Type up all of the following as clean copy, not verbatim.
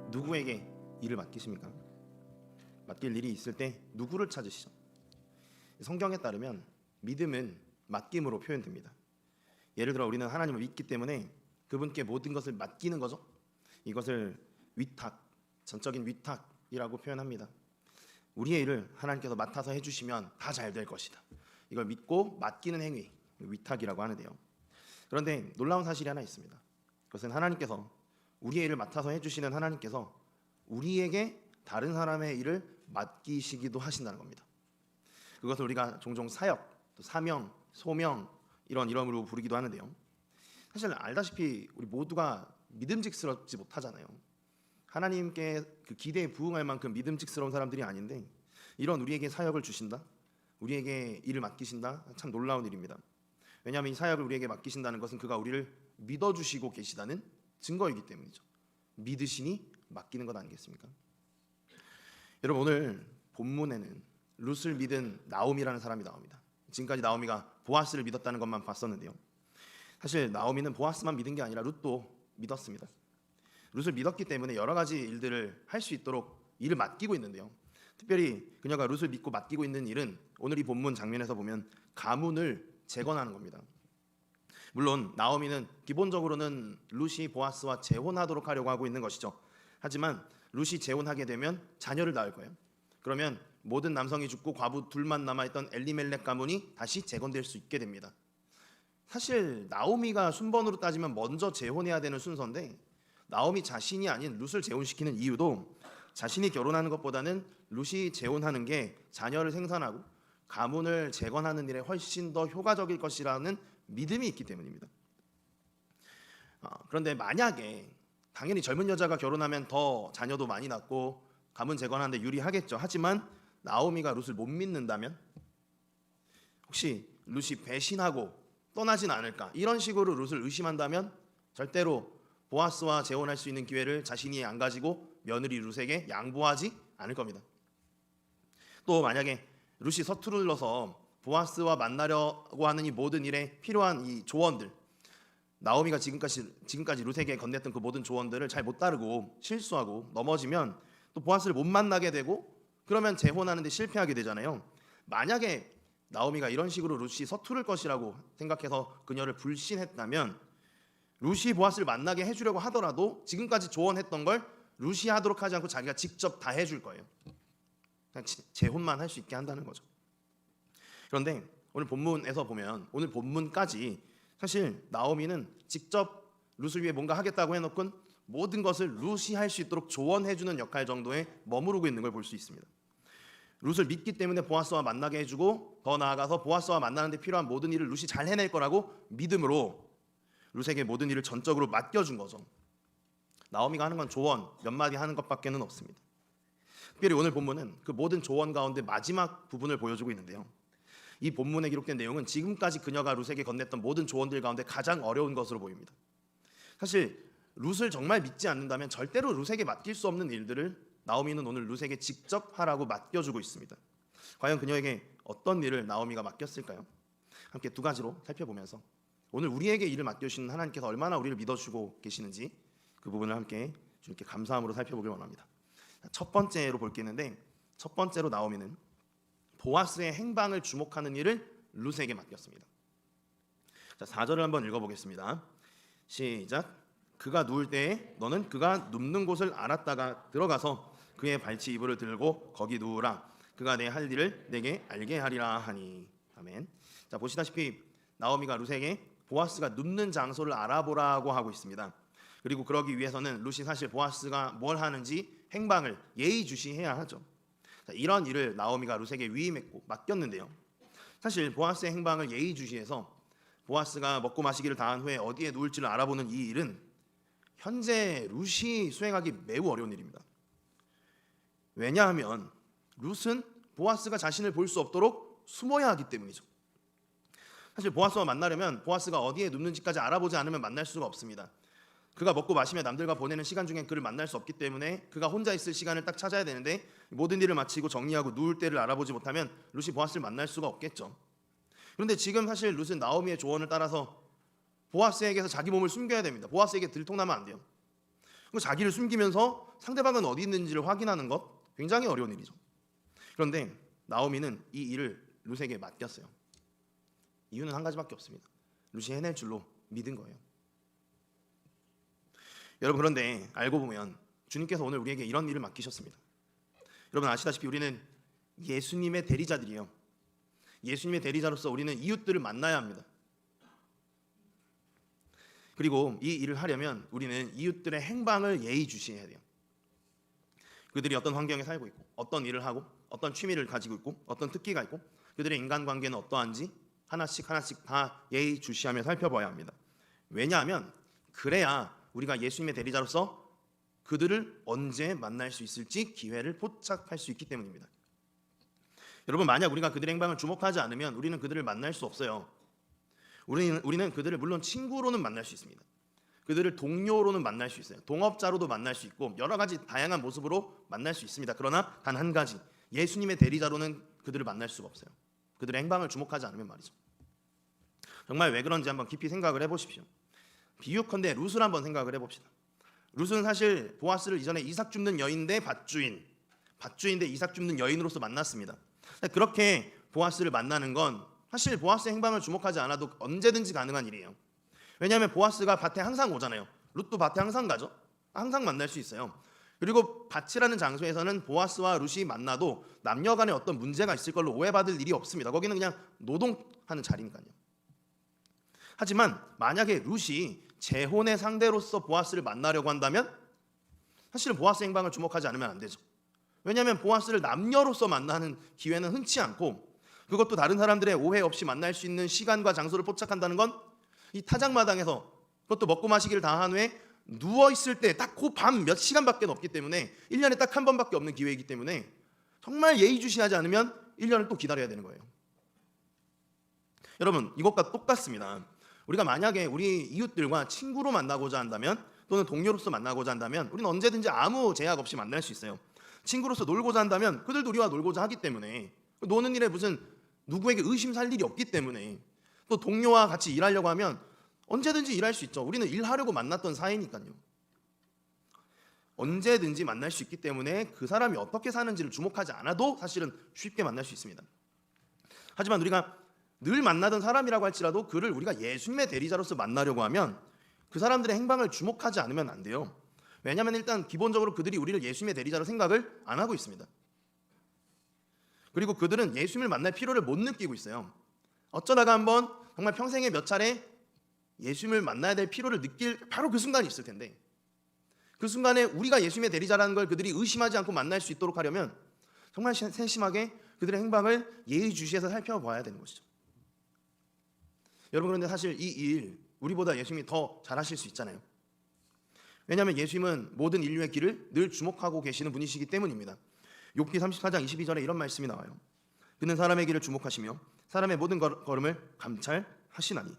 누구에게 일을 맡기십니까? 맡길 일이 있을 때 누구를 찾으시죠? 성경에 따르면 믿음은 맡김으로 표현됩니다. 예를 들어 우리는 하나님을 믿기 때문에 그분께 모든 것을 맡기는 거죠. 이것을 위탁, 전적인 위탁이라고 표현합니다. 우리의 일을 하나님께서 맡아서 해주시면 다 잘 될 것이다. 이걸 믿고 맡기는 행위, 위탁이라고 하는데요. 그런데 놀라운 사실이 하나 있습니다. 그것은 하나님께서 우리의 일을 맡아서 해주시는 하나님께서 우리에게 다른 사람의 일을 맡기시기도 하신다는 겁니다. 그것을 우리가 종종 사역, 또 사명, 소명 이런 이름으로 부르기도 하는데요. 사실 알다시피 우리 모두가 믿음직스럽지 못하잖아요. 하나님께 그 기대에 부응할 만큼 믿음직스러운 사람들이 아닌데 이런 우리에게 사역을 주신다, 우리에게 일을 맡기신다, 참 놀라운 일입니다. 왜냐하면 이 사역을 우리에게 맡기신다는 것은 그가 우리를 믿어주시고 계시다는 증거이기 때문이죠. 믿으시니 맡기는 것 아니겠습니까? 여러분, 오늘 본문에는 룻을 믿은 나오미라는 사람이 나옵니다. 지금까지 나오미가 보아스를 믿었다는 것만 봤었는데요. 사실 나오미는 보아스만 믿은 게 아니라 룻도 믿었습니다. 룻을 믿었기 때문에 여러 가지 일들을 할 수 있도록 일을 맡기고 있는데요. 특별히 그녀가 룻을 믿고 맡기고 있는 일은 오늘 이 본문 장면에서 보면 가문을 재건하는 겁니다. 물론 나오미는 기본적으로는 룻이 보아스와 재혼하도록 하려고 하고 있는 것이죠. 하지만 룻이 재혼하게 되면 자녀를 낳을 거예요. 그러면 모든 남성이 죽고 과부 둘만 남아있던 엘리멜렉 가문이 다시 재건될 수 있게 됩니다. 사실 나오미가 순번으로 따지면 먼저 재혼해야 되는 순서인데 나오미 자신이 아닌 룻을 재혼시키는 이유도 자신이 결혼하는 것보다는 룻이 재혼하는 게 자녀를 생산하고 가문을 재건하는 일에 훨씬 더 효과적일 것이라는 믿음이 있기 때문입니다. 그런데 만약에 당연히 젊은 여자가 결혼하면 더 자녀도 많이 낳고 가문 재건하는 데 유리하겠죠. 하지만 나오미가 룻을 못 믿는다면, 혹시 룻이 배신하고 떠나진 않을까, 이런 식으로 룻을 의심한다면 절대로 보아스와 재혼할 수 있는 기회를 자신이 안 가지고 며느리 룻에게 양보하지 않을 겁니다. 또 만약에 룻이 서투르러서 보아스와 만나려고 하는 이 모든 일에 필요한 이 조언들, 나오미가 지금까지 룻에게 건넸던 그 모든 조언들을 잘 못 따르고 실수하고 넘어지면 또 보아스를 못 만나게 되고 그러면 재혼하는 데 실패하게 되잖아요. 만약에 나오미가 이런 식으로 룻이 서투를 것이라고 생각해서 그녀를 불신했다면 룻이 보아스를 만나게 해주려고 하더라도 지금까지 조언했던 걸 룻이 하도록 하지 않고 자기가 직접 다 해줄 거예요. 그냥 재혼만 할 수 있게 한다는 거죠. 그런데 오늘 본문에서 보면, 오늘 본문까지 사실 나오미는 직접 룻을 위해 뭔가 하겠다고 해놓고 모든 것을 룻이 할 수 있도록 조언해주는 역할 정도에 머무르고 있는 걸 볼 수 있습니다. 룻을 믿기 때문에 보아스와 만나게 해주고 더 나아가서 보아스와 만나는 데 필요한 모든 일을 룻이 잘 해낼 거라고 믿음으로 룻에게 모든 일을 전적으로 맡겨준 거죠. 나오미가 하는 건 조언 몇 마디 하는 것밖에는 없습니다. 특별히 오늘 본문은 그 모든 조언 가운데 마지막 부분을 보여주고 있는데요. 이 본문에 기록된 내용은 지금까지 그녀가 룻에게 건넸던 모든 조언들 가운데 가장 어려운 것으로 보입니다. 사실 룻을 정말 믿지 않는다면 절대로 룻에게 맡길 수 없는 일들을 나오미는 오늘 룻에게 직접 하라고 맡겨주고 있습니다. 과연 그녀에게 어떤 일을 나오미가 맡겼을까요? 함께 두 가지로 살펴보면서 오늘 우리에게 일을 맡겨주시는 하나님께서 얼마나 우리를 믿어주고 계시는지 그 부분을 함께 주님께 감사함으로 살펴보길 원합니다. 첫 번째로 볼 게 있는데, 첫 번째로 나오미는 보아스의 행방을 주목하는 일을 룻에게 맡겼습니다. 자, 4절을 한번 읽어보겠습니다. 시작. 그가 누울 때에 너는 그가 눕는 곳을 알았다가 들어가서 그의 발치 이불을 들고 거기 누우라. 그가 내 할 일을 내게 알게 하리라 하니. 아멘. 자, 보시다시피 나오미가 룻에게 보아스가 눕는 장소를 알아보라고 하고 있습니다. 그리고 그러기 위해서는 룻이 사실 보아스가 뭘 하는지 행방을 예의주시해야 하죠. 자, 이런 일을 나오미가 룻에게 위임했고 맡겼는데요. 사실 보아스의 행방을 예의주시해서 보아스가 먹고 마시기를 다한 후에 어디에 누울지를 알아보는 이 일은 현재 룻이 수행하기 매우 어려운 일입니다. 왜냐하면 룻은 보아스가 자신을 볼 수 없도록 숨어야 하기 때문이죠. 사실 보아스와 만나려면 보아스가 어디에 눕는지까지 알아보지 않으면 만날 수가 없습니다. 그가 먹고 마시며 남들과 보내는 시간 중엔 그를 만날 수 없기 때문에 그가 혼자 있을 시간을 딱 찾아야 되는데 모든 일을 마치고 정리하고 누울 때를 알아보지 못하면 룻이 보아스를 만날 수가 없겠죠. 그런데 지금 사실 룻은 나오미의 조언을 따라서 보아스에게서 자기 몸을 숨겨야 됩니다. 보아스에게 들통나면 안 돼요. 자기를 숨기면서 상대방은 어디 있는지를 확인하는 것 굉장히 어려운 일이죠. 그런데 나오미는 이 일을 룻에게 맡겼어요. 이유는 한 가지밖에 없습니다. 룻이 해낼 줄로 믿은 거예요. 여러분, 그런데 알고 보면 주님께서 오늘 우리에게 이런 일을 맡기셨습니다. 여러분 아시다시피 우리는 예수님의 대리자들이에요. 예수님의 대리자로서 우리는 이웃들을 만나야 합니다. 그리고 이 일을 하려면 우리는 이웃들의 행방을 예의주시해야 돼요. 그들이 어떤 환경에 살고 있고, 어떤 일을 하고, 어떤 취미를 가지고 있고, 어떤 특기가 있고, 그들의 인간관계는 어떠한지 하나씩 다 예의주시하며 살펴봐야 합니다. 왜냐하면 그래야 우리가 예수님의 대리자로서 그들을 언제 만날 수 있을지 기회를 포착할 수 있기 때문입니다. 여러분, 만약 우리가 그들의 행방을 주목하지 않으면 우리는 그들을 만날 수 없어요. 우리는 그들을 물론 친구로는 만날 수 있습니다. 그들을 동료로는 만날 수 있어요. 동업자로도 만날 수 있고 여러 가지 다양한 모습으로 만날 수 있습니다. 그러나 단 한 가지, 예수님의 대리자로는 그들을 만날 수가 없어요. 그들의 행방을 주목하지 않으면 말이죠. 정말 왜 그런지 한번 깊이 생각을 해보십시오. 비유컨대 룻을 한번 생각을 해봅시다. 룻은 사실 보아스를 이전에 이삭 줍는 여인인데 밭주인인데 이삭 줍는 여인으로서 만났습니다. 그렇게 보아스를 만나는 건 사실 보아스의 행방을 주목하지 않아도 언제든지 가능한 일이에요. 왜냐하면 보아스가 밭에 항상 오잖아요. 룻도 밭에 항상 가죠. 항상 만날 수 있어요. 그리고 밭이라는 장소에서는 보아스와 룻이 만나도 남녀 간에 어떤 문제가 있을 걸로 오해받을 일이 없습니다. 거기는 그냥 노동하는 자리니까요. 하지만 만약에 룻이 재혼의 상대로서 보아스를 만나려고 한다면 사실은 보아스의 행방을 주목하지 않으면 안 되죠. 왜냐하면 보아스를 남녀로서 만나는 기회는 흔치 않고, 그것도 다른 사람들의 오해 없이 만날 수 있는 시간과 장소를 포착한다는 건 이 타작마당에서 그것도 먹고 마시기를 다 한 후에 누워있을 때 딱 그 밤 몇 시간밖에 없기 때문에 1년에 딱 한 번밖에 없는 기회이기 때문에 정말 예의주시하지 않으면 1년을 또 기다려야 되는 거예요. 여러분, 이것과 똑같습니다. 우리가 만약에 우리 이웃들과 친구로 만나고자 한다면 또는 동료로서 만나고자 한다면 우리는 언제든지 아무 제약 없이 만날 수 있어요. 친구로서 놀고자 한다면 그들도 우리와 놀고자 하기 때문에, 노는 일에 무슨 누구에게 의심 살 일이 없기 때문에, 또 동료와 같이 일하려고 하면 언제든지 일할 수 있죠. 우리는 일하려고 만났던 사이니까요. 언제든지 만날 수 있기 때문에 그 사람이 어떻게 사는지를 주목하지 않아도 사실은 쉽게 만날 수 있습니다. 하지만 우리가 늘 만나던 사람이라고 할지라도 그를 우리가 예수님의 대리자로서 만나려고 하면 그 사람들의 행방을 주목하지 않으면 안 돼요. 왜냐하면 일단 기본적으로 그들이 우리를 예수님의 대리자로 생각을 안 하고 있습니다. 그리고 그들은 예수님을 만날 필요를 못 느끼고 있어요. 어쩌다가 한번 정말 평생에 몇 차례 예수님을 만나야 될 필요를 느낄 바로 그 순간이 있을 텐데, 그 순간에 우리가 예수님의 대리자라는 걸 그들이 의심하지 않고 만날 수 있도록 하려면 정말 세심하게 그들의 행방을 예의주시해서 살펴봐야 되는 것이죠. 여러분, 그런데 사실 이 일 우리보다 예수님이 더 잘하실 수 있잖아요. 왜냐하면 예수님은 모든 인류의 길을 늘 주목하고 계시는 분이시기 때문입니다. 욥기 34장 22절에 이런 말씀이 나와요. 그는 사람의 길을 주목하시며 사람의 모든 걸음을 감찰하시나니.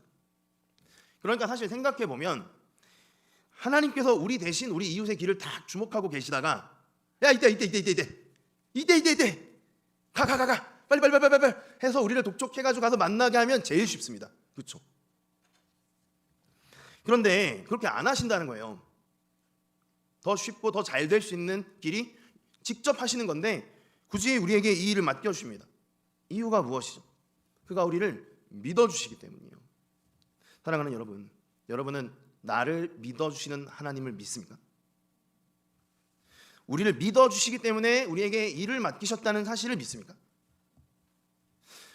그러니까 사실 생각해 보면 하나님께서 우리 대신 우리 이웃의 길을 다 주목하고 계시다가, 야 이때 가 빨리 해서 우리를 독촉해가지고 가서 만나게 하면 제일 쉽습니다. 그렇죠? 그런데 그렇게 안 하신다는 거예요. 더 쉽고 더 잘 될 수 있는 길이 직접 하시는 건데 굳이 우리에게 이 일을 맡겨주십니다. 이유가 무엇이죠? 그가 우리를 믿어주시기 때문이에요. 사랑하는 여러분, 여러분은 나를 믿어주시는 하나님을 믿습니까? 우리를 믿어주시기 때문에 우리에게 일을 맡기셨다는 사실을 믿습니까?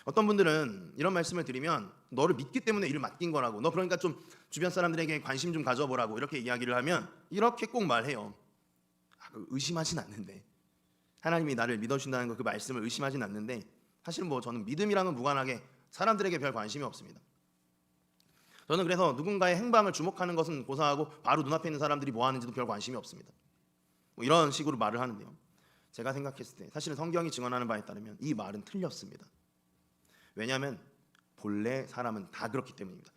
어떤 분들은 이런 말씀을 드리면 너를 믿기 때문에 일을 맡긴 거라고, 너 그러니까 좀 주변 사람들에게 관심 좀 가져보라고 이렇게 이야기를 하면 이렇게 꼭 말해요. 의심하진 않는데, 하나님이 나를 믿어주신다는 거 그 말씀을 의심하진 않는데, 사실은 저는 믿음이랑은 무관하게 사람들에게 별 관심이 없습니다. 저는 그래서 누군가의 행방을 주목하는 것은 고사하고 바로 눈앞에 있는 사람들이 뭐 하는지도 별 관심이 없습니다. 이런 식으로 말을 하는데요, 제가 생각했을 때 사실은 성경이 증언하는 바에 따르면 이 말은 틀렸습니다. 왜냐하면 본래 사람은 다 그렇기 때문입니다.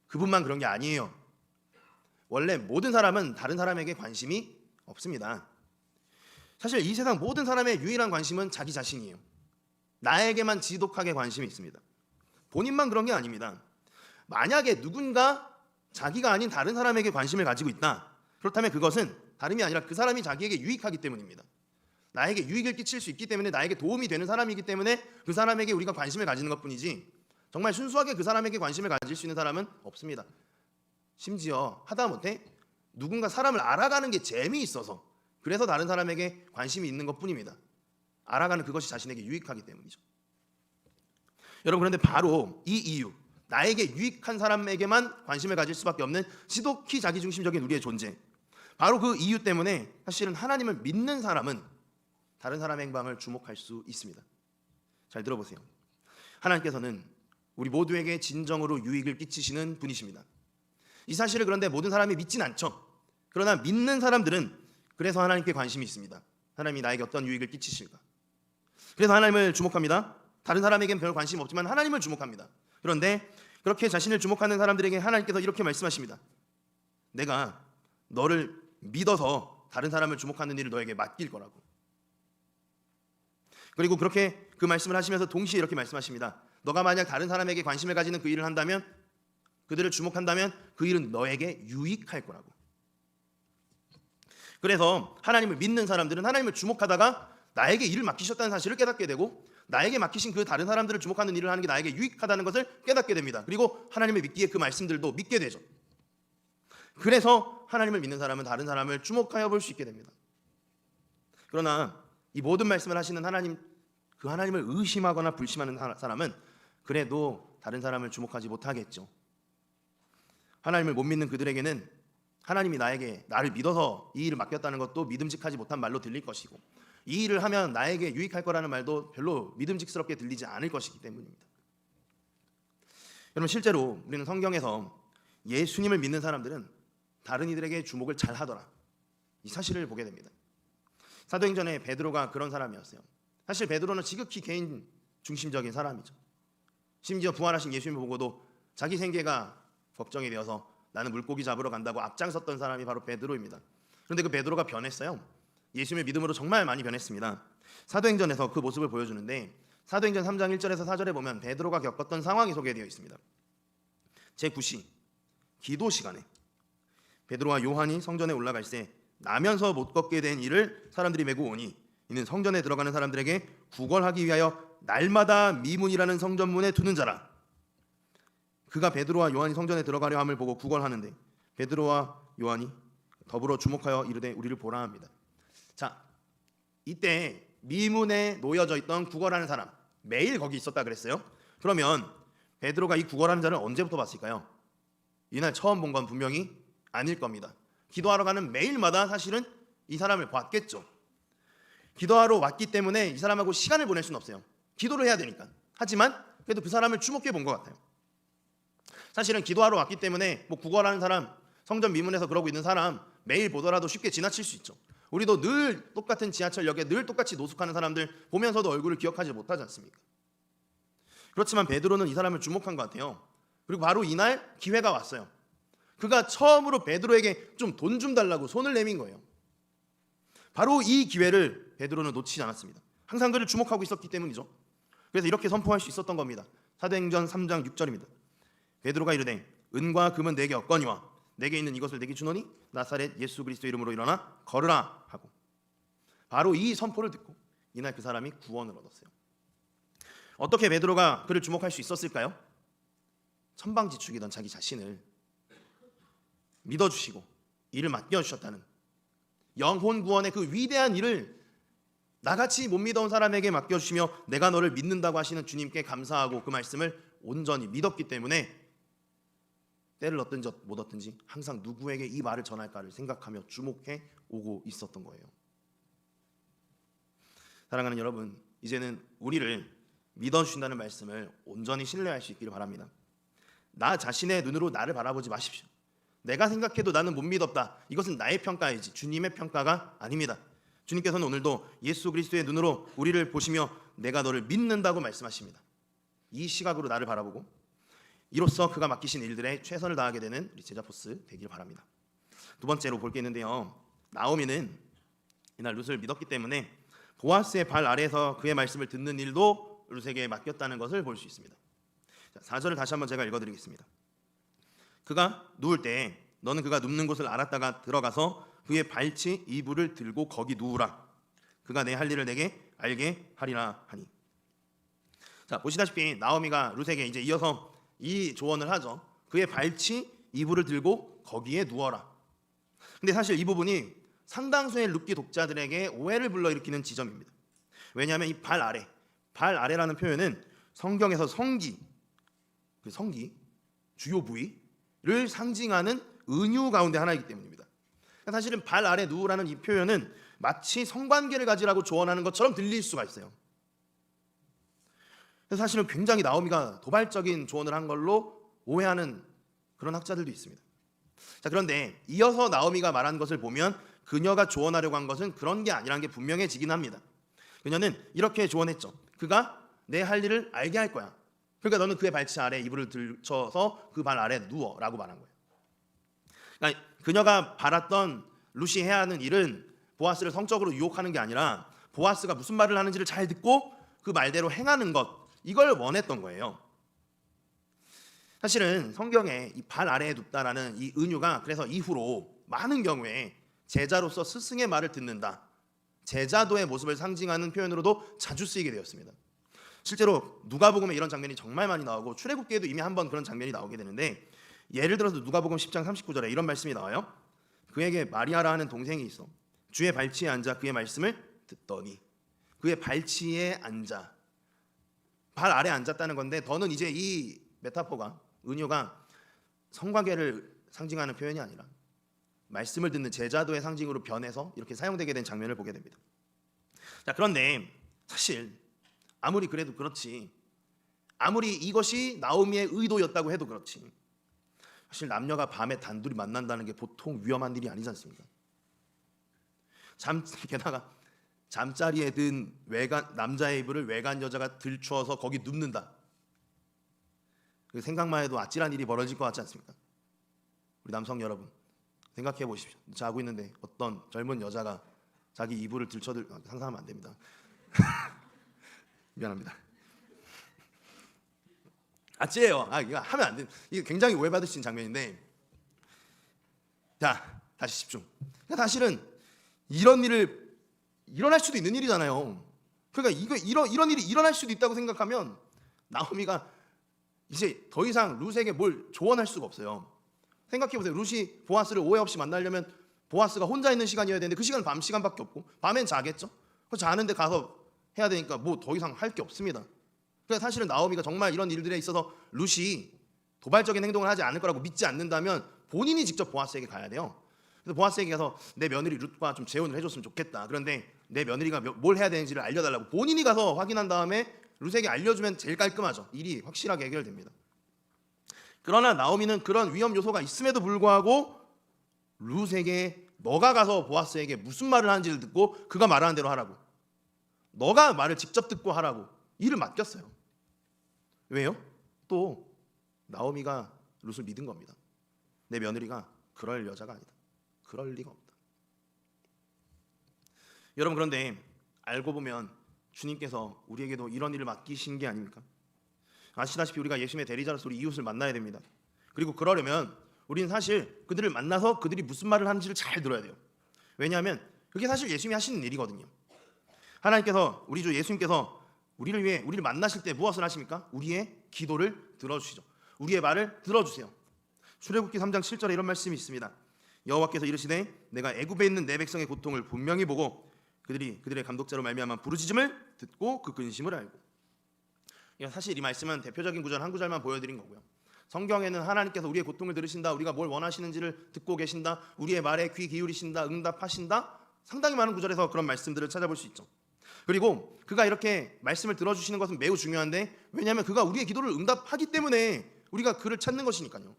그분만 그런 게 아니에요. 원래 모든 사람은 다른 사람에게 관심이 없습니다. 사실 이 세상 모든 사람의 유일한 관심은 자기 자신이에요. 나에게만 지독하게 관심이 있습니다. 본인만 그런 게 아닙니다. 만약에 누군가 자기가 아닌 다른 사람에게 관심을 가지고 있다, 그렇다면 그것은 다름이 아니라 그 사람이 자기에게 유익하기 때문입니다. 나에게 유익을 끼칠 수 있기 때문에, 나에게 도움이 되는 사람이기 때문에 그 사람에게 우리가 관심을 가지는 것뿐이지, 정말 순수하게 그 사람에게 관심을 가질 수 있는 사람은 없습니다. 심지어 하다못해 누군가 사람을 알아가는 게 재미있어서, 그래서 다른 사람에게 관심이 있는 것뿐입니다. 알아가는 그것이 자신에게 유익하기 때문이죠. 여러분, 그런데 바로 이 이유, 나에게 유익한 사람에게만 관심을 가질 수밖에 없는 지독히 자기중심적인 우리의 존재, 바로 그 이유 때문에 사실은 하나님을 믿는 사람은 다른 사람의 행방을 주목할 수 있습니다. 잘 들어보세요. 하나님께서는 우리 모두에게 진정으로 유익을 끼치시는 분이십니다. 이 사실을 그런데 모든 사람이 믿진 않죠. 그러나 믿는 사람들은 그래서 하나님께 관심이 있습니다. 하나님이 나에게 어떤 유익을 끼치실까? 그래서 하나님을 주목합니다. 다른 사람에게는 별 관심 없지만 하나님을 주목합니다. 그런데 그렇게 자신을 주목하는 사람들에게 하나님께서 이렇게 말씀하십니다. 내가 너를 믿어서 다른 사람을 주목하는 일을 너에게 맡길 거라고. 그리고 그렇게 그 말씀을 하시면서 동시에 이렇게 말씀하십니다. 너가 만약 다른 사람에게 관심을 가지는 그 일을 한다면, 그들을 주목한다면 그 일은 너에게 유익할 거라고. 그래서 하나님을 믿는 사람들은 하나님을 주목하다가 나에게 일을 맡기셨다는 사실을 깨닫게 되고, 나에게 맡기신 그 다른 사람들을 주목하는 일을 하는 게 나에게 유익하다는 것을 깨닫게 됩니다. 그리고 하나님을 믿기에 그 말씀들도 믿게 되죠. 그래서 하나님을 믿는 사람은 다른 사람을 주목하여 볼 수 있게 됩니다. 그러나 이 모든 말씀을 하시는 하나님, 그 하나님을 의심하거나 불신하는 사람은 그래도 다른 사람을 주목하지 못하겠죠. 하나님을 못 믿는 그들에게는 하나님이 나를 믿어서 이 일을 맡겼다는 것도 믿음직하지 못한 말로 들릴 것이고, 이 일을 하면 나에게 유익할 거라는 말도 별로 믿음직스럽게 들리지 않을 것이기 때문입니다. 여러분, 실제로 우리는 성경에서 예수님을 믿는 사람들은 다른 이들에게 주목을 잘 하더라, 이 사실을 보게 됩니다. 사도행전에 베드로가 그런 사람이었어요. 사실 베드로는 지극히 개인 중심적인 사람이죠. 심지어 부활하신 예수님을 보고도 자기 생계가 걱정이 되어서 나는 물고기 잡으러 간다고 앞장섰던 사람이 바로 베드로입니다. 그런데 그 베드로가 변했어요. 예수님의 믿음으로 정말 많이 변했습니다. 사도행전에서 그 모습을 보여주는데, 사도행전 3장 1절에서 4절에 보면 베드로가 겪었던 상황이 소개되어 있습니다. 제9시 기도 시간에 베드로와 요한이 성전에 올라갈새 나면서 못 걷게 된 이를 사람들이 메고 오니, 이는 성전에 들어가는 사람들에게 구걸하기 위하여 날마다 미문이라는 성전문에 두는 자라. 그가 베드로와 요한이 성전에 들어가려 함을 보고 구걸하는데 베드로와 요한이 더불어 주목하여 이르되 우리를 보라 합니다. 자, 이때 미문에 놓여져 있던 구걸하는 사람, 매일 거기 있었다 그랬어요. 그러면 베드로가 이 구걸하는 자를 언제부터 봤을까요? 이날 처음 본 건 분명히 아닐 겁니다. 기도하러 가는 매일마다 사실은 이 사람을 봤겠죠. 기도하러 왔기 때문에 이 사람하고 시간을 보낼 수는 없어요. 기도를 해야 되니까. 하지만 그래도 그 사람을 주목해 본 것 같아요. 사실은 기도하러 왔기 때문에 구걸하는 사람, 성전 미문에서 그러고 있는 사람 매일 보더라도 쉽게 지나칠 수 있죠. 우리도 늘 똑같은 지하철역에 늘 똑같이 노숙하는 사람들 보면서도 얼굴을 기억하지 못하지 않습니까? 그렇지만 베드로는 이 사람을 주목한 것 같아요. 그리고 바로 이날 기회가 왔어요. 그가 처음으로 베드로에게 좀 돈 좀 달라고 손을 내민 거예요. 바로 이 기회를 베드로는 놓치지 않았습니다. 항상 그를 주목하고 있었기 때문이죠. 그래서 이렇게 선포할 수 있었던 겁니다. 사도행전 3장 6절입니다. 베드로가 이르되 은과 금은 내게 없거니와 내게 있는 이것을 내게 주노니 나사렛 예수 그리스도 이름으로 일어나 걸으라 하고, 바로 이 선포를 듣고 이날 그 사람이 구원을 얻었어요. 어떻게 베드로가 그를 주목할 수 있었을까요? 천방지축이던 자기 자신을 믿어주시고 일을 맡겨주셨다는, 영혼 구원의 그 위대한 일을 나같이 못 믿어온 사람에게 맡겨주시며 내가 너를 믿는다고 하시는 주님께 감사하고 그 말씀을 온전히 믿었기 때문에 때를 얻든지 못 얻든지 항상 누구에게 이 말을 전할까를 생각하며 주목해 오고 있었던 거예요. 사랑하는 여러분, 이제는 우리를 믿어주신다는 말씀을 온전히 신뢰할 수 있기를 바랍니다. 나 자신의 눈으로 나를 바라보지 마십시오. 내가 생각해도 나는 못 믿었다, 이것은 나의 평가이지 주님의 평가가 아닙니다. 주님께서는 오늘도 예수 그리스도의 눈으로 우리를 보시며 내가 너를 믿는다고 말씀하십니다. 이 시각으로 나를 바라보고 이로써 그가 맡기신 일들에 최선을 다하게 되는 우리 제자포스 되길 바랍니다. 두 번째로 볼 게 있는데요, 나오미는 이날 룻을 믿었기 때문에 보아스의 발 아래에서 그의 말씀을 듣는 일도 룻에게 맡겼다는 것을 볼 수 있습니다. 4절을 다시 한번 제가 읽어드리겠습니다. 그가 누울 때 너는 그가 눕는 곳을 알았다가 들어가서 그의 발치 이불을 들고 거기 누우라. 그가 내 할 일을 내게 알게 하리라 하니. 자, 보시다시피 나오미가 룻에게 이제 이어서 이 조언을 하죠. 그의 발치 이불을 들고 거기에 누워라. 근데 사실 이 부분이 상당수의 룻기 독자들에게 오해를 불러일으키는 지점입니다. 왜냐하면 이 발 아래라는 표현은 성경에서 성기, 그 성기 주요 부위를 상징하는 은유 가운데 하나이기 때문입니다. 사실은 발 아래 누우라는 이 표현은 마치 성관계를 가지라고 조언하는 것처럼 들릴 수가 있어요. 그래서 사실은 굉장히 나오미가 도발적인 조언을 한 걸로 오해하는 그런 학자들도 있습니다. 자, 그런데 이어서 나오미가 말한 것을 보면 그녀가 조언하려고 한 것은 그런 게 아니라는 게 분명해지긴 합니다. 그녀는 이렇게 조언했죠. 그가 내 할 일을 알게 할 거야. 그러니까 너는 그의 발치 아래 이불을 들쳐서 그 발 아래 누워라고 말한 거예요. 그러니까 그녀가 바랐던 룻이 해야 하는 일은 보아스를 성적으로 유혹하는 게 아니라 보아스가 무슨 말을 하는지를 잘 듣고 그 말대로 행하는 것, 이걸 원했던 거예요. 사실은 성경에 이 발 아래에 눕다라는 이 은유가 그래서 이후로 많은 경우에 제자로서 스승의 말을 듣는다, 제자도의 모습을 상징하는 표현으로도 자주 쓰이게 되었습니다. 실제로 누가복음에 이런 장면이 정말 많이 나오고 출애굽기에도 이미 한번 그런 장면이 나오게 되는데, 예를 들어서 누가복음 10장 39절에 이런 말씀이 나와요. 그에게 마리아라 하는 동생이 있어 주의 발치에 앉아 그의 말씀을 듣더니. 그의 발치에 앉아, 발 아래 앉았다는 건데, 더는 이제 이 메타포가, 은유가 성관계를 상징하는 표현이 아니라 말씀을 듣는 제자도의 상징으로 변해서 이렇게 사용되게 된 장면을 보게 됩니다. 자, 그런데 사실 아무리 그래도 그렇지, 아무리 이것이 나오미의 의도였다고 해도 그렇지, 사실 남녀가 밤에 단둘이 만난다는 게 보통 위험한 일이 아니지 않습니까? 게다가 잠자리에 든 외간 남자의 이불을 외간 여자가 들추어서 거기 눕는다. 그 생각만 해도 아찔한 일이 벌어질 것 같지 않습니까? 우리 남성 여러분 생각해 보십시오. 자고 있는데 어떤 젊은 여자가 자기 이불을 상상하면 안 됩니다. 미안합니다. 아찔해요. 이거 하면 안 돼. 이게 굉장히 오해받을 수 있는 장면인데, 자, 다시 집중. 그러니까 사실은 이런 일을 일어날 수도 있는 일이잖아요. 그러니까 이런 일이 일어날 수도 있다고 생각하면 나오미가 이제 더 이상 룻에게 뭘 조언할 수가 없어요. 생각해 보세요. 룻이 보아스를 오해 없이 만나려면 보아스가 혼자 있는 시간이어야 되는데 그 시간은 밤 시간밖에 없고, 밤엔 자겠죠. 그 자는데 가서 해야 되니까 뭐 더 이상 할 게 없습니다. 그러니까 사실은 나오미가 정말 이런 일들에 있어서 룻이 도발적인 행동을 하지 않을 거라고 믿지 않는다면 본인이 직접 보아스에게 가야 돼요. 그래서 보아스에게 가서 내 며느리 룻과 좀 재혼을 해줬으면 좋겠다. 그런데 내 며느리가 뭘 해야 되는지를 알려달라고 본인이 가서 확인한 다음에 룻에게 알려주면 제일 깔끔하죠. 일이 확실하게 해결됩니다. 그러나 나오미는 그런 위험 요소가 있음에도 불구하고 룻에게 너가 가서 보아스에게 무슨 말을 하는지를 듣고 그가 말하는 대로 하라고, 너가 말을 직접 듣고 하라고 일을 맡겼어요. 왜요? 또 나오미가 룻을 믿은 겁니다. 내 며느리가 그럴 여자가 아니다. 그럴 리가 없다. 여러분, 그런데 알고 보면 주님께서 우리에게도 이런 일을 맡기신 게 아닙니까? 아시다시피 우리가 예수님의 대리자로서 우리 이웃을 만나야 됩니다. 그리고 그러려면 우리는 사실 그들을 만나서 그들이 무슨 말을 하는지를 잘 들어야 돼요. 왜냐하면 그게 사실 예수님이 하시는 일이거든요. 하나님께서, 우리 주 예수님께서 우리를 위해, 우리를 만나실 때 무엇을 하십니까? 우리의 기도를 들어주시죠. 우리의 말을 들어주세요. 출애굽기 3장 7절에 이런 말씀이 있습니다. 여호와께서 이르시되 내가 애굽에 있는 내 백성의 고통을 분명히 보고 그들의 감독자로 말미암아 부르짖음을 듣고 그 근심을 알고. 사실 이 말씀은 대표적인 구절 한 구절만 보여드린 거고요. 성경에는 하나님께서 우리의 고통을 들으신다, 우리가 뭘 원하시는지를 듣고 계신다, 우리의 말에 귀 기울이신다, 응답하신다, 상당히 많은 구절에서 그런 말씀들을 찾아볼 수 있죠. 그리고 그가 이렇게 말씀을 들어주시는 것은 매우 중요한데, 왜냐하면 그가 우리의 기도를 응답하기 때문에 우리가 그를 찾는 것이니까요.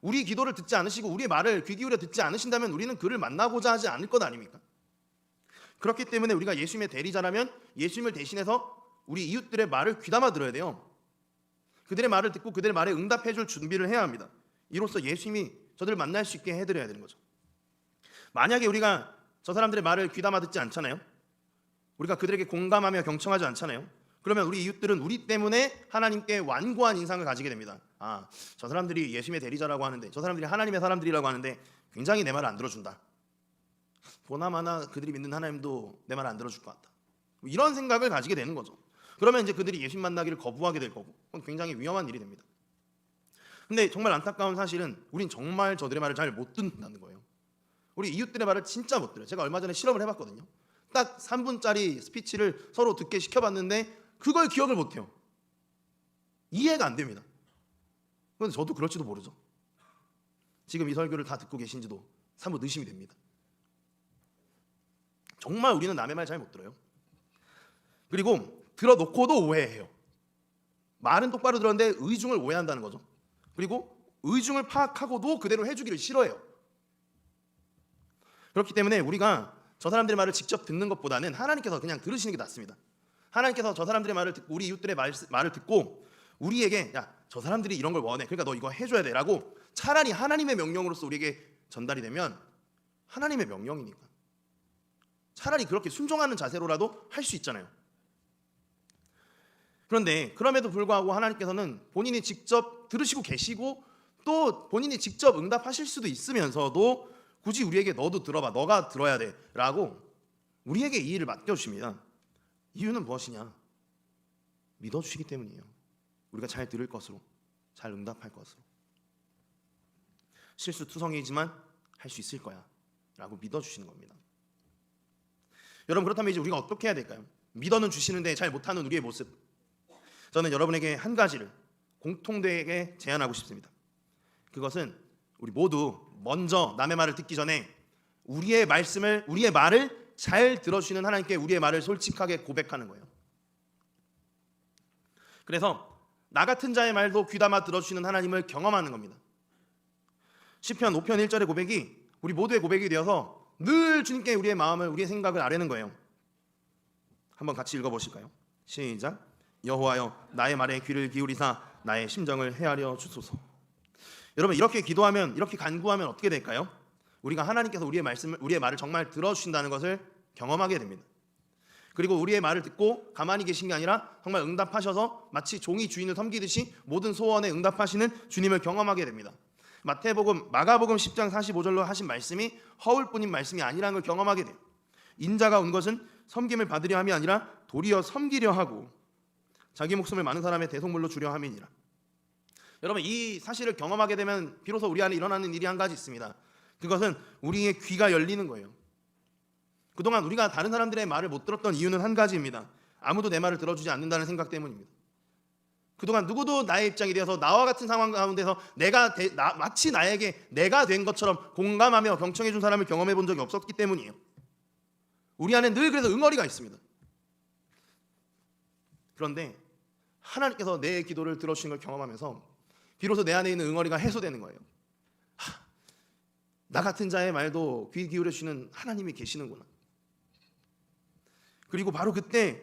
우리 기도를 듣지 않으시고 우리의 말을 귀 기울여 듣지 않으신다면 우리는 그를 만나고자 하지 않을 것 아닙니까? 그렇기 때문에 우리가 예수님의 대리자라면 예수님을 대신해서 우리 이웃들의 말을 귀담아 들어야 돼요. 그들의 말을 듣고 그들의 말에 응답해 줄 준비를 해야 합니다. 이로써 예수님이 저들을 만날 수 있게 해드려야 되는 거죠. 만약에 우리가 저 사람들의 말을 귀담아 듣지 않잖아요. 우리가 그들에게 공감하며 경청하지 않잖아요. 그러면 우리 이웃들은 우리 때문에 하나님께 완고한 인상을 가지게 됩니다. 저 사람들이 예수님의 대리자라고 하는데, 저 사람들이 하나님의 사람들이라고 하는데 굉장히 내 말을 안 들어준다. 보나마나 그들이 믿는 하나님도 내 말 안 들어줄 것 같다. 이런 생각을 가지게 되는 거죠. 그러면 이제 그들이 예수 만나기를 거부하게 될 거고, 그건 굉장히 위험한 일이 됩니다. 근데 정말 안타까운 사실은 우린 정말 저들의 말을 잘 못 듣는다는 거예요. 우리 이웃들의 말을 진짜 못 들어요. 제가 얼마 전에 실험을 해봤거든요. 딱 3분짜리 스피치를 서로 듣게 시켜봤는데 그걸 기억을 못해요. 이해가 안 됩니다. 그런데 저도 그럴지도 모르죠. 지금 이 설교를 다 듣고 계신지도 사뭇 의심이 됩니다. 정말 우리는 남의 말 잘 못 들어요. 그리고 들어놓고도 오해해요. 말은 똑바로 들었는데 의중을 오해한다는 거죠. 그리고 의중을 파악하고도 그대로 해주기를 싫어해요. 그렇기 때문에 우리가 저 사람들의 말을 직접 듣는 것보다는 하나님께서 그냥 들으시는 게 낫습니다. 하나님께서 저 사람들의 말을 듣고, 우리 이웃들의 말을 듣고 우리에게 야, 저 사람들이 이런 걸 원해, 그러니까 너 이거 해줘야 돼 라고 차라리 하나님의 명령으로서 우리에게 전달이 되면 하나님의 명령이니까 차라리 그렇게 순종하는 자세로라도 할 수 있잖아요. 그런데 그럼에도 불구하고 하나님께서는 본인이 직접 들으시고 계시고 또 본인이 직접 응답하실 수도 있으면서도 굳이 우리에게 너도 들어봐, 너가 들어야 돼 라고 우리에게 이 일을 맡겨주십니다. 이유는 무엇이냐? 믿어주시기 때문이에요. 우리가 잘 들을 것으로, 잘 응답할 것으로. 실수투성이지만 할 수 있을 거야 라고 믿어주시는 겁니다. 여러분, 그렇다면 이제 우리가 어떻게 해야 될까요? 믿어는 주시는데 잘 못하는 우리의 모습, 저는 여러분에게 한 가지를 공통되게 제안하고 싶습니다. 그것은 우리 모두 먼저 남의 말을 듣기 전에 우리의 말을 잘 들어주시는 하나님께 우리의 말을 솔직하게 고백하는 거예요. 그래서 나 같은 자의 말도 귀담아 들어주시는 하나님을 경험하는 겁니다. 시편 5편 1절의 고백이 우리 모두의 고백이 되어서 늘 주님께 우리의 마음을, 우리의 생각을 아뢰는 거예요. 한번 같이 읽어보실까요? 시작. 여호와여, 나의 말에 귀를 기울이사 나의 심정을 헤아려 주소서. 여러분, 이렇게 기도하면, 이렇게 간구하면 어떻게 될까요? 우리가 하나님께서 우리의 말을 정말 들어주신다는 것을 경험하게 됩니다. 그리고 우리의 말을 듣고 가만히 계신 게 아니라 정말 응답하셔서 마치 종이 주인을 섬기듯이 모든 소원에 응답하시는 주님을 경험하게 됩니다. 마가복음 10장 45절로 하신 말씀이 허울뿐인 말씀이 아니라는 걸 경험하게 돼요. 인자가 온 것은 섬김을 받으려 함이 아니라 도리어 섬기려 하고 자기 목숨을 많은 사람의 대속물로 주려 함이니라. 여러분, 이 사실을 경험하게 되면 비로소 우리 안에 일어나는 일이 한 가지 있습니다. 그것은 우리의 귀가 열리는 거예요. 그동안 우리가 다른 사람들의 말을 못 들었던 이유는 한 가지입니다. 아무도 내 말을 들어주지 않는다는 생각 때문입니다. 그동안 누구도 나의 입장이 되어서 나와 같은 상황 가운데서 마치 나에게 내가 된 것처럼 공감하며 경청해 준 사람을 경험해 본 적이 없었기 때문이에요. 우리 안에 늘 그래서 응어리가 있습니다. 그런데 하나님께서 내 기도를 들어주신 걸 경험하면서 비로소 내 안에 있는 응어리가 해소되는 거예요. 나 같은 자의 말도 귀 기울여 주시는 하나님이 계시는구나. 그리고 바로 그때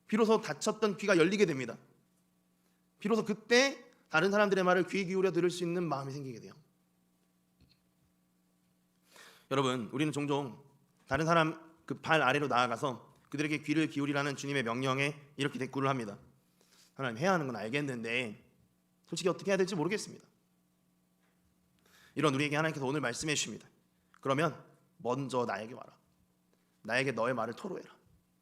비로소 닫혔던 귀가 열리게 됩니다. 비로소 그때 다른 사람들의 말을 귀 기울여 들을 수 있는 마음이 생기게 돼요. 여러분, 우리는 종종 다른 사람 그 발 아래로 나아가서 그들에게 귀를 기울이라는 주님의 명령에 이렇게 대꾸를 합니다. 하나님, 해야 하는 건 알겠는데 솔직히 어떻게 해야 될지 모르겠습니다. 이런 우리에게 하나님께서 오늘 말씀해 주십니다. 그러면 먼저 나에게 와라. 나에게 너의 말을 토로해라.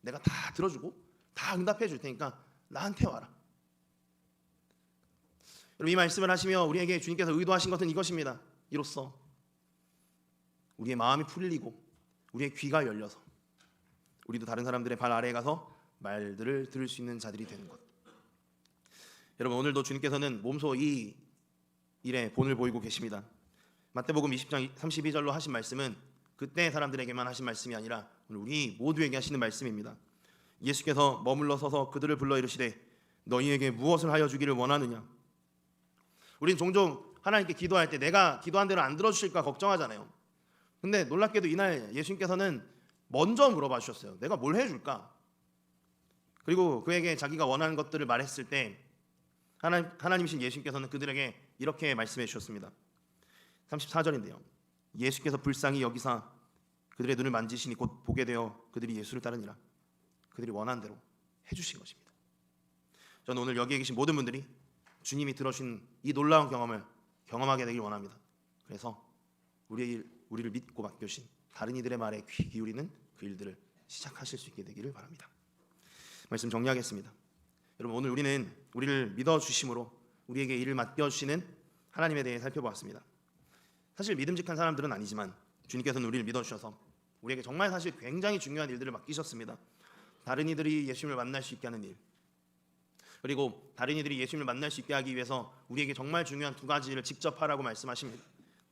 내가 다 들어주고 다 응답해 줄 테니까 나한테 와라. 여러분, 이 말씀을 하시며 우리에게 주님께서 의도하신 것은 이것입니다. 이로써 우리의 마음이 풀리고 우리의 귀가 열려서 우리도 다른 사람들의 발 아래에 가서 말들을 들을 수 있는 자들이 되는 것. 여러분, 오늘도 주님께서는 몸소 이 일에 본을 보이고 계십니다. 마태복음 20장 32절로 하신 말씀은 그때 사람들에게만 하신 말씀이 아니라 우리 모두에게 하시는 말씀입니다. 예수께서 머물러 서서 그들을 불러 이르시되 너희에게 무엇을 하여 주기를 원하느냐. 우린 종종 하나님께 기도할 때 내가 기도한 대로 안 들어주실까 걱정하잖아요. 근데 놀랍게도 이날 예수님께서는 먼저 물어봐 주셨어요. 내가 뭘 해줄까? 그리고 그에게 자기가 원하는 것들을 말했을 때 하나님이신 예수님께서는 그들에게 이렇게 말씀해 주셨습니다. 34절인데요. 예수께서 불쌍히 여기사 그들의 눈을 만지시니 곧 보게 되어 그들이 예수를 따르니라. 그들이 원하는 대로 해주신 것입니다. 저는 오늘 여기에 계신 모든 분들이 주님이 들어주신 이 놀라운 경험을 경험하게 되길 원합니다. 그래서 우리를 믿고 맡겨주신 다른 이들의 말에 귀 기울이는 그 일들을 시작하실 수 있게 되기를 바랍니다. 말씀 정리하겠습니다. 여러분, 오늘 우리는 우리를 믿어주심으로 우리에게 일을 맡겨주시는 하나님에 대해 살펴보았습니다. 사실 믿음직한 사람들은 아니지만 주님께서는 우리를 믿어주셔서 우리에게 정말 사실 굉장히 중요한 일들을 맡기셨습니다. 다른 이들이 예수님을 만날 수 있게 하는 일, 그리고 다른 이들이 예수님을 만날 수 있게 하기 위해서 우리에게 정말 중요한 두 가지를 직접 하라고 말씀하십니다.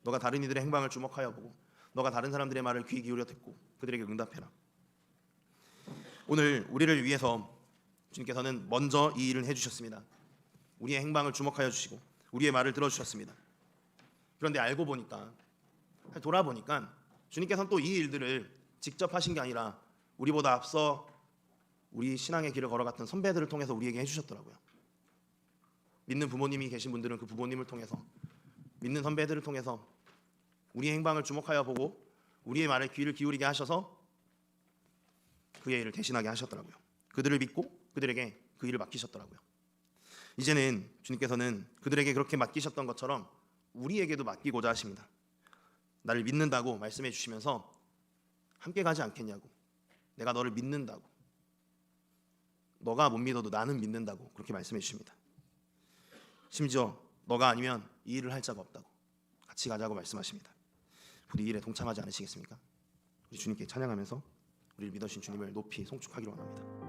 너가 다른 이들의 행방을 주목하여 보고 너가 다른 사람들의 말을 귀 기울여 듣고 그들에게 응답해라. 오늘 우리를 위해서 주님께서는 먼저 이 일을 해주셨습니다. 우리의 행방을 주목하여 주시고 우리의 말을 들어주셨습니다. 그런데 알고 보니까, 돌아보니까 주님께서는 또 이 일들을 직접 하신 게 아니라 우리보다 앞서 우리 신앙의 길을 걸어갔던 선배들을 통해서 우리에게 해주셨더라고요. 믿는 부모님이 계신 분들은 그 부모님을 통해서, 믿는 선배들을 통해서 우리의 행방을 주목하여 보고 우리의 말에 귀를 기울이게 하셔서 그의 일을 대신하게 하셨더라고요. 그들을 믿고 그들에게 그 일을 맡기셨더라고요. 이제는 주님께서는 그들에게 그렇게 맡기셨던 것처럼 우리에게도 맡기고자 하십니다. 나를 믿는다고 말씀해 주시면서 함께 가지 않겠냐고, 내가 너를 믿는다고, 너가 못 믿어도 나는 믿는다고 그렇게 말씀해 주십니다. 심지어 너가 아니면 이 일을 할 자가 없다고, 같이 가자고 말씀하십니다. 부디 이 일에 동참하지 않으시겠습니까? 우리 주님께 찬양하면서 우리를 믿으신 주님을 높이 송축하기로 원합니다.